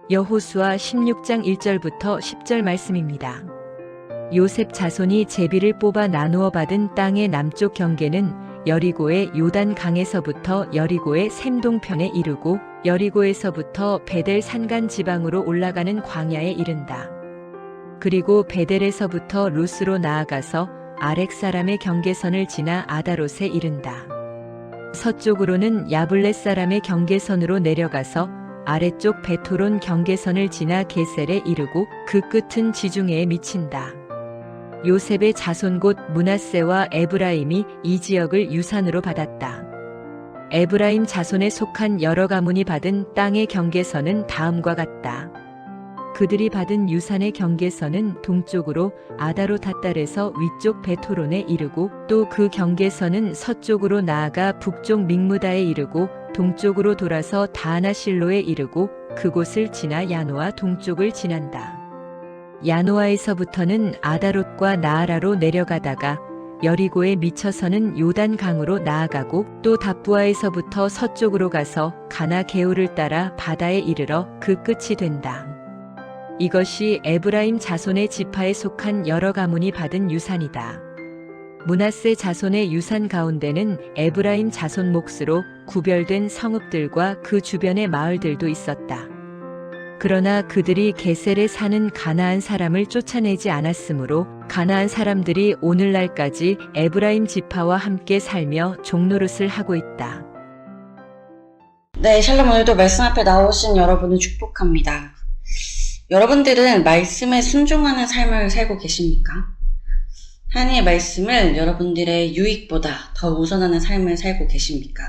여호수아 16장 1절부터 10절 말씀입니다. 요셉 자손이 제비를 뽑아 나누어 받은 땅의 남쪽 경계는 여리고의 요단 강에서부터 여리고의 샘동편에 이르고 여리고에서부터 베델 산간 지방으로 올라가는 광야에 이른다. 그리고 베델에서부터 루스로 나아가서 아렉 사람의 경계선을 지나 아다롯에 이른다. 서쪽으로는 야블렛 사람의 경계선으로 내려가서 아래쪽 베토론 경계선을 지나 게셀에 이르고 그 끝은 지중해에 미친다. 요셉의 자손 곧 므낫세와 에브라임이 이 지역을 유산으로 받았다. 에브라임 자손에 속한 여러 가문이 받은 땅의 경계선은 다음과 같다. 그들이 받은 유산의 경계선은 동쪽으로 아다롯 핫달에서 위쪽 베토론에 이르고 또 그 경계선은 서쪽으로 나아가 북쪽 믹무다에 이르고 동쪽으로 돌아서 다하나실로에 이르고 그곳을 지나 야노아 동쪽을 지난다. 야노아에서부터는 아다롯과 나아라로 내려가다가 여리고에 미쳐서는 요단 강으로 나아가고 또 답부아에서부터 서쪽으로 가서 가나 게울을 따라 바다에 이르러 그 끝이 된다. 이것이 에브라임 자손의 지파에 속한 여러 가문이 받은 유산이다. 므낫세 자손의 유산 가운데는 에브라임 자손 몫으로 구별된 성읍들과 그 주변의 마을들도 있었다. 그러나 그들이 게셀에 사는 가나안 사람을 쫓아내지 않았으므로 가나안 사람들이 오늘날까지 에브라임 지파와 함께 살며 종노릇을 하고 있다. 네, 샬롬. 오늘도 말씀 앞에 나오신 여러분을 축복합니다. 여러분들은 말씀에 순종하는 삶을 살고 계십니까? 하나님의 말씀을 여러분들의 유익보다 더 우선하는 삶을 살고 계십니까?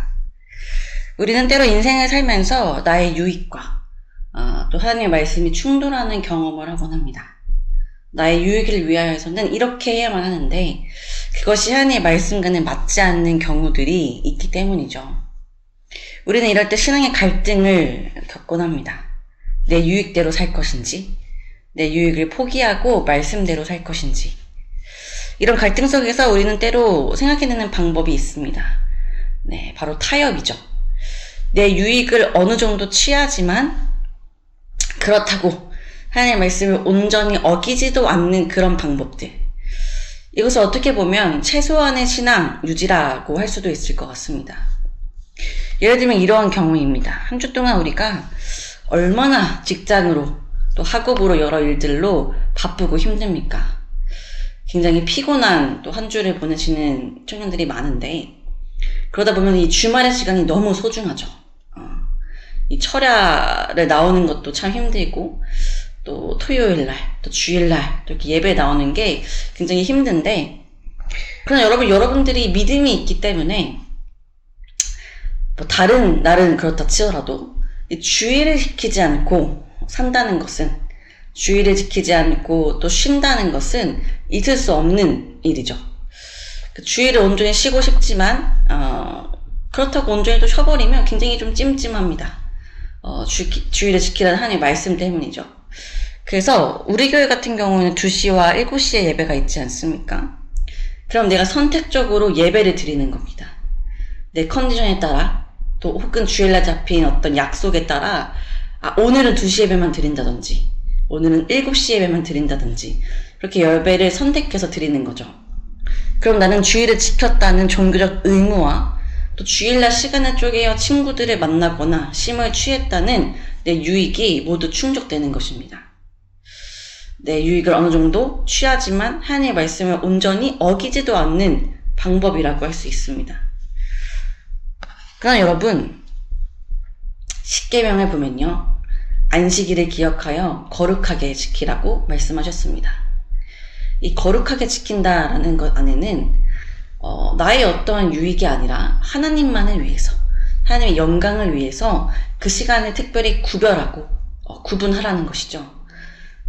우리는 때로 인생을 살면서 나의 유익과 또 하나님의 말씀이 충돌하는 경험을 하곤 합니다. 나의 유익을 위하여서는 이렇게 해야만 하는데 그것이 하나님의 말씀과는 맞지 않는 경우들이 있기 때문이죠. 우리는 이럴 때 신앙의 갈등을 겪곤 합니다. 내 유익대로 살 것인지, 내 유익을 포기하고 말씀대로 살 것인지. 이런 갈등 속에서 우리는 때로 생각해내는 방법이 있습니다. 네, 바로 타협이죠. 내 유익을 어느 정도 취하지만 그렇다고 하나님의 말씀을 온전히 어기지도 않는 그런 방법들. 이것을 어떻게 보면 최소한의 신앙 유지라고 할 수도 있을 것 같습니다. 예를 들면 이러한 경우입니다. 한 주 동안 우리가 얼마나 직장으로 또 학업으로 여러 일들로 바쁘고 힘듭니까? 굉장히 피곤한 또 한 주를 보내시는 청년들이 많은데 그러다 보면 이 주말의 시간이 너무 소중하죠. 이 철야를 나오는 것도 참 힘들고 또 토요일날 또 주일날 또 이렇게 예배 나오는 게 굉장히 힘든데 그러나 여러분들이 믿음이 있기 때문에 뭐 다른 날은 그렇다 치더라도 주의를 지키지 않고 산다는 것은 주의를 지키지 않고 또 쉰다는 것은 있을 수 없는 일이죠. 주의를 온전히 쉬고 싶지만 그렇다고 온전히 또 쉬어버리면 굉장히 좀 찜찜합니다. 주의를 지키라는 하나님의 말씀 때문이죠. 그래서 우리 교회 같은 경우는 2시와 7시에 예배가 있지 않습니까? 그럼 내가 선택적으로 예배를 드리는 겁니다. 내 컨디션에 따라 또 혹은 주일날 잡힌 어떤 약속에 따라 오늘은 2시 예배만 드린다든지 오늘은 7시 예배만 드린다든지 그렇게 예배를 선택해서 드리는 거죠. 그럼 나는 주일을 지켰다는 종교적 의무와 또 주일날 시간을 쪼개어 친구들을 만나거나 쉼을 취했다는 내 유익이 모두 충족되는 것입니다. 내 유익을 어느 정도 취하지만 하나님의 말씀을 온전히 어기지도 않는 방법이라고 할 수 있습니다. 그러나 여러분, 십계명을 보면요, 안식일을 기억하여 거룩하게 지키라고 말씀하셨습니다. 이 거룩하게 지킨다라는 것 안에는 나의 어떠한 유익이 아니라 하나님만을 위해서, 하나님의 영광을 위해서 그 시간을 특별히 구별하고 구분하라는 것이죠.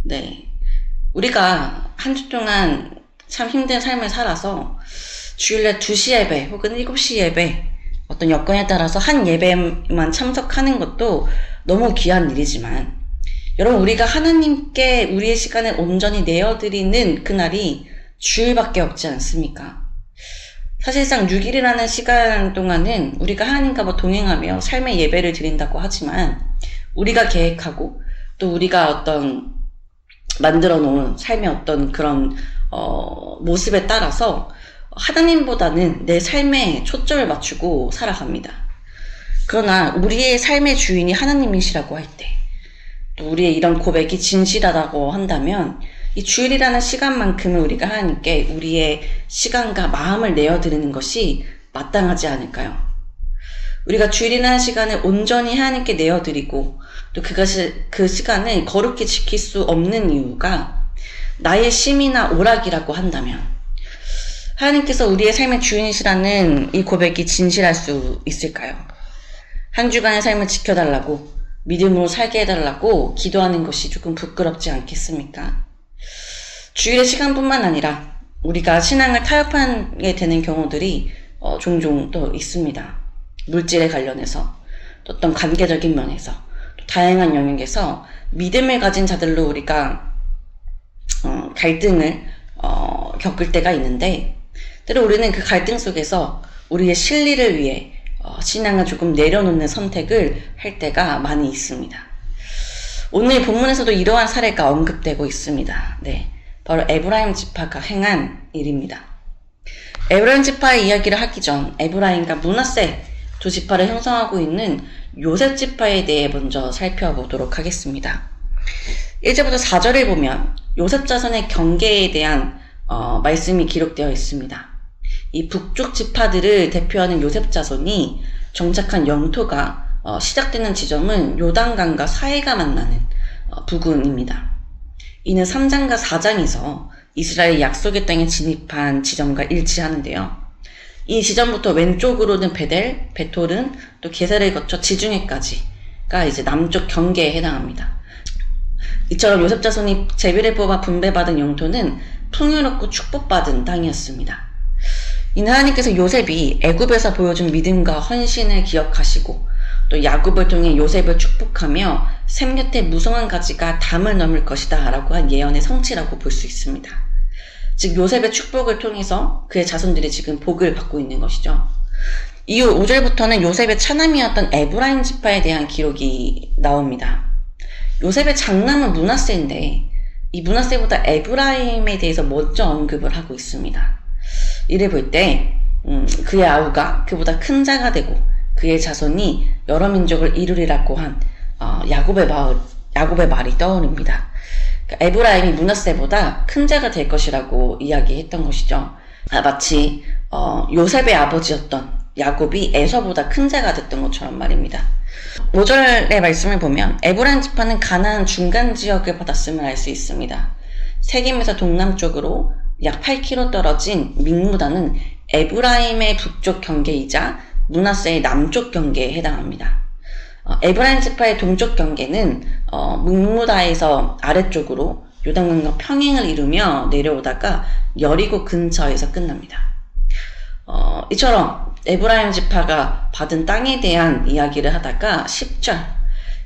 네, 우리가 한 주 동안 참 힘든 삶을 살아서 주일날 2시 예배 혹은 7시 예배 어떤 여건에 따라서 한 예배만 참석하는 것도 너무 귀한 일이지만 여러분, 우리가 하나님께 우리의 시간을 온전히 내어드리는 그날이 주일밖에 없지 않습니까? 사실상 6일이라는 시간 동안은 우리가 하나님과 동행하며 삶의 예배를 드린다고 하지만 우리가 계획하고 또 우리가 어떤 만들어 놓은 삶의 어떤 그런 모습에 따라서 하나님보다는 내 삶에 초점을 맞추고 살아갑니다. 그러나 우리의 삶의 주인이 하나님이시라고 할 때, 또 우리의 이런 고백이 진실하다고 한다면 이 주일이라는 시간만큼은 우리가 하나님께 우리의 시간과 마음을 내어드리는 것이 마땅하지 않을까요? 우리가 주일이라는 시간을 온전히 하나님께 내어드리고 또 그 시간을 거룩히 지킬 수 없는 이유가 나의 심이나 오락이라고 한다면 하나님께서 우리의 삶의 주인이시라는 이 고백이 진실할 수 있을까요? 한 주간의 삶을 지켜달라고 믿음으로 살게 해달라고 기도하는 것이 조금 부끄럽지 않겠습니까? 주일의 시간뿐만 아니라 우리가 신앙을 타협하게 되는 경우들이 종종 또 있습니다. 물질에 관련해서, 또 어떤 관계적인 면에서, 또 다양한 영역에서 믿음을 가진 자들로 우리가 갈등을 겪을 때가 있는데, 때로 우리는 그 갈등 속에서 우리의 실리를 위해 신앙을 조금 내려놓는 선택을 할 때가 많이 있습니다. 오늘 본문에서도 이러한 사례가 언급되고 있습니다. 네, 바로 에브라임 지파가 행한 일입니다. 에브라임 지파의 이야기를 하기 전 에브라임과 므낫세 두 지파를 형성하고 있는 요셉 지파에 대해 먼저 살펴보도록 하겠습니다. 1절부터 4절을 보면 요셉 자손의 경계에 대한 말씀이 기록되어 있습니다. 이 북쪽 지파들을 대표하는 요셉 자손이 정착한 영토가 시작되는 지점은 요단강과 사해가 만나는 부근입니다. 이는 3장과 4장에서 이스라엘이 약속의 땅에 진입한 지점과 일치하는데요. 이 지점부터 왼쪽으로는 베델, 베토른, 또 게셀을 거쳐 지중해까지가 이제 남쪽 경계에 해당합니다. 이처럼 요셉 자손이 제비를 뽑아 분배받은 영토는 풍요롭고 축복받은 땅이었습니다. 이는 하나님께서 요셉이 애굽에서 보여준 믿음과 헌신을 기억하시고 또 야곱을 통해 요셉을 축복하며 샘 곁에 무성한 가지가 담을 넘을 것이다 라고 한 예언의 성취라고 볼 수 있습니다. 즉 요셉의 축복을 통해서 그의 자손들이 지금 복을 받고 있는 것이죠. 이후 5절부터는 요셉의 차남이었던 에브라임 지파에 대한 기록이 나옵니다. 요셉의 장남은 므낫세인데 이 므낫세보다 에브라임에 대해서 먼저 언급을 하고 있습니다. 이를 볼 때 그의 아우가 그보다 큰 자가 되고 그의 자손이 여러 민족을 이루리라고 한 야곱의 말이 떠오릅니다. 에브라임이 므낫세보다 큰 자가 될 것이라고 이야기했던 것이죠. 마치 요셉의 아버지였던 야곱이 에서보다 큰 자가 됐던 것처럼 말입니다. 5절의 말씀을 보면 에브라임 지파는 가나안 중간 지역을 받았음을 알 수 있습니다. 세겜에서 동남쪽으로 약 8km 떨어진 믹무다는 에브라임의 북쪽 경계이자 므낫세의 남쪽 경계에 해당합니다. 에브라임 지파의 동쪽 경계는 믹무다에서 아래쪽으로 요단강과 평행을 이루며 내려오다가 여리고 근처에서 끝납니다. 이처럼 에브라임 지파가 받은 땅에 대한 이야기를 하다가 10절,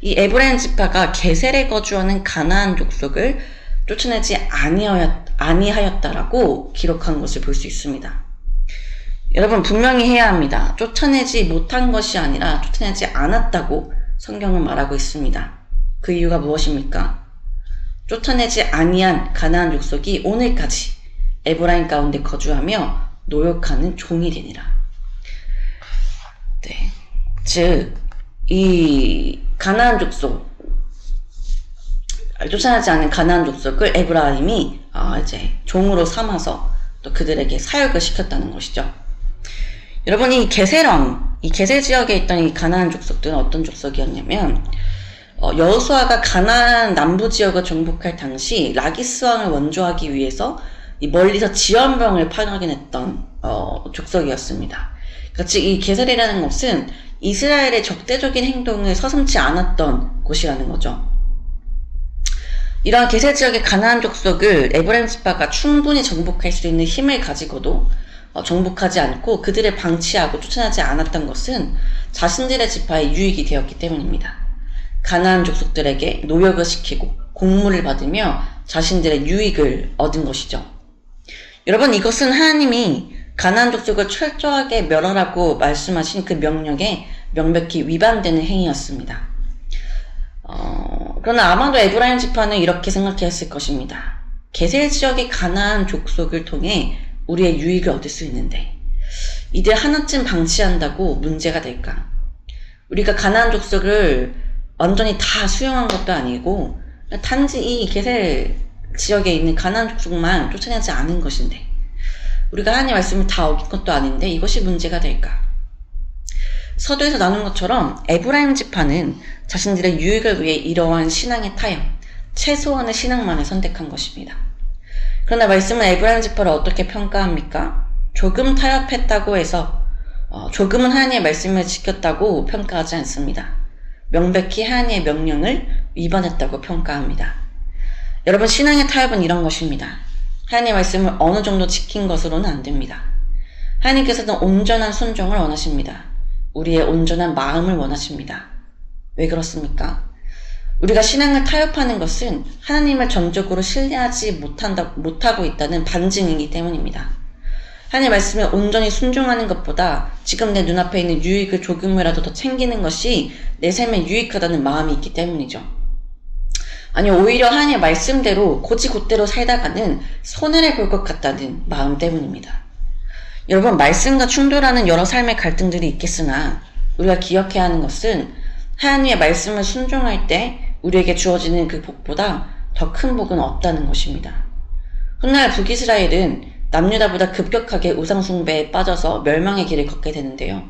이 에브라임 지파가 게셀에 거주하는 가나안 족속을 쫓아내지 아니하였다라고 기록한 것을 볼 수 있습니다. 여러분 분명히 해야 합니다. 쫓아내지 못한 것이 아니라 쫓아내지 않았다고 성경은 말하고 있습니다. 그 이유가 무엇입니까? 쫓아내지 아니한 가나안 족속이 오늘까지 에브라임 가운데 거주하며 노역하는 종이 되니라. 네, 즉 이 가나안 족속, 쫓아나지 않은 가나안 족속을 에브라임이 이제 종으로 삼아서 또 그들에게 사역을 시켰다는 것이죠. 여러분 이 게셀 지역에 있던 이 가나안 족속들은 어떤 족속이었냐면 여호수아가 가나안 남부 지역을 정복할 당시 라기스 왕을 원조하기 위해서 이 멀리서 지원병을 파견했던 족속이었습니다. 그러니까 즉 이 게셀이라는 것은 이스라엘의 적대적인 행동을 서슴지 않았던 곳이라는 거죠. 이러한 게셀 지역의 가나안 족속을 에브라임 지파가 충분히 정복할 수 있는 힘을 가지고도 정복하지 않고 그들을 방치하고 쫓아나지 않았던 것은 자신들의 지파에 유익이 되었기 때문입니다. 가나안 족속들에게 노역을 시키고 공물을 받으며 자신들의 유익을 얻은 것이죠. 여러분 이것은 하나님이 가나안 족속을 철저하게 멸하라고 말씀하신 그 명령에 명백히 위반되는 행위였습니다. 그러나 아마도 에브라임 지파는 이렇게 생각했을 것입니다. 게셀 지역의 가나안 족속을 통해 우리의 유익을 얻을 수 있는데 이들 하나쯤 방치한다고 문제가 될까? 우리가 가나안 족속을 완전히 다 수용한 것도 아니고 단지 이 게셀 지역에 있는 가나안 족속만 쫓아내지 않은 것인데 우리가 하나님의 말씀을 다 어긴 것도 아닌데 이것이 문제가 될까? 서두에서 나눈 것처럼 에브라임 지파는 자신들의 유익을 위해 이러한 신앙의 타협, 최소한의 신앙만을 선택한 것입니다. 그러나 말씀은 에브라임 지파를 어떻게 평가합니까? 조금 타협했다고 해서 조금은 하나님의 말씀을 지켰다고 평가하지 않습니다. 명백히 하나님의 명령을 위반했다고 평가합니다. 여러분, 신앙의 타협은 이런 것입니다. 하나님의 말씀을 어느 정도 지킨 것으로는 안 됩니다. 하나님께서는 온전한 순종을 원하십니다. 우리의 온전한 마음을 원하십니다. 왜 그렇습니까? 우리가 신앙을 타협하는 것은 하나님을 전적으로 신뢰하지 못하고 있다는 반증이기 때문입니다. 하나님의 말씀에 온전히 순종하는 것보다 지금 내 눈앞에 있는 유익을 조금이라도 더 챙기는 것이 내 삶에 유익하다는 마음이 있기 때문이죠. 아니, 오히려 하나님의 말씀대로 곧이곧대로 살다가는 손해를 볼 것 같다는 마음 때문입니다. 여러분, 말씀과 충돌하는 여러 삶의 갈등들이 있겠으나 우리가 기억해야 하는 것은 하나님의 말씀을 순종할 때 우리에게 주어지는 그 복보다 더 큰 복은 없다는 것입니다. 훗날 북이스라엘은 남유다보다 급격하게 우상숭배에 빠져서 멸망의 길을 걷게 되는데요.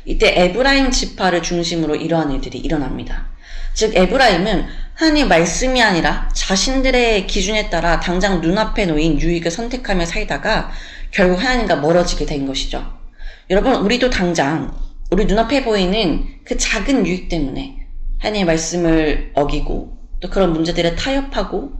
이때 에브라임 지파를 중심으로 이러한 일들이 일어납니다. 즉, 에브라임은 하나님의 말씀이 아니라 자신들의 기준에 따라 당장 눈앞에 놓인 유익을 선택하며 살다가 결국 하나님과 멀어지게 된 것이죠. 여러분, 우리도 당장 우리 눈앞에 보이는 그 작은 유익 때문에 하나님의 말씀을 어기고 또 그런 문제들에 타협하고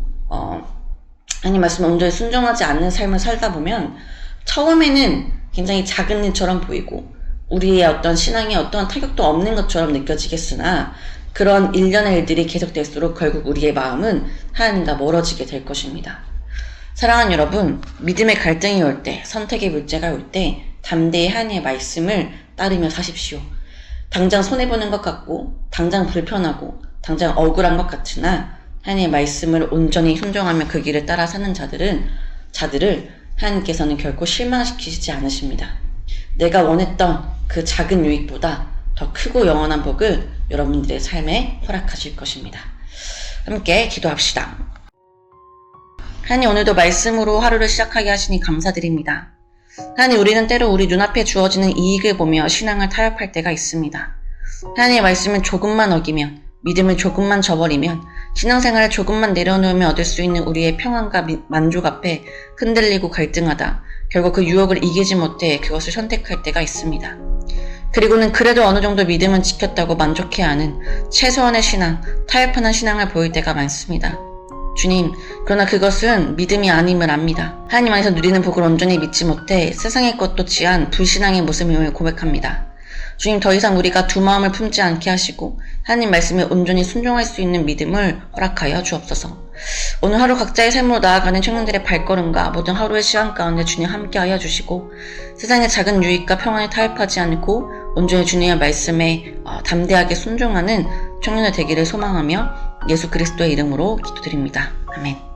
하나님의 말씀에 온전히 순종하지 않는 삶을 살다 보면 처음에는 굉장히 작은 일처럼 보이고 우리의 어떤 신앙에 어떠한 타격도 없는 것처럼 느껴지겠으나 그런 일련의 일들이 계속될수록 결국 우리의 마음은 하나님과 멀어지게 될 것입니다. 사랑하는 여러분, 믿음의 갈등이 올 때, 선택의 문제가 올 때 담대히 하나님의 말씀을 따르며 사십시오. 당장 손해보는 것 같고 당장 불편하고 당장 억울한 것 같으나 하나님의 말씀을 온전히 순종하며 그 길을 따라 사는 자들을 하나님께서는 결코 실망시키시지 않으십니다. 내가 원했던 그 작은 유익보다 더 크고 영원한 복을 여러분들의 삶에 허락하실 것입니다. 함께 기도합시다. 하나님, 오늘도 말씀으로 하루를 시작하게 하시니 감사드립니다. 하나님, 우리는 때로 우리 눈앞에 주어지는 이익을 보며 신앙을 타협할 때가 있습니다. 하나님의 말씀을 조금만 어기면, 믿음을 조금만 저버리면, 신앙생활을 조금만 내려놓으며 얻을 수 있는 우리의 평안과 만족 앞에 흔들리고 갈등하다 결국 그 유혹을 이기지 못해 그것을 선택할 때가 있습니다. 그리고는 그래도 어느 정도 믿음은 지켰다고 만족해야 하는 최소한의 신앙, 타협하는 신앙을 보일 때가 많습니다. 주님, 그러나 그것은 믿음이 아님을 압니다. 하나님 안에서 누리는 복을 온전히 믿지 못해 세상의 것도 취한 불신앙의 모습임을 고백합니다. 주님, 더 이상 우리가 두 마음을 품지 않게 하시고 하나님 말씀에 온전히 순종할 수 있는 믿음을 허락하여 주옵소서. 오늘 하루 각자의 삶으로 나아가는 청년들의 발걸음과 모든 하루의 시간 가운데 주님 함께하여 주시고 세상의 작은 유익과 평안에 타협하지 않고 온전히 주님의 말씀에 담대하게 순종하는 청년들 되기를 소망하며 예수 그리스도의 이름으로 기도드립니다. 아멘.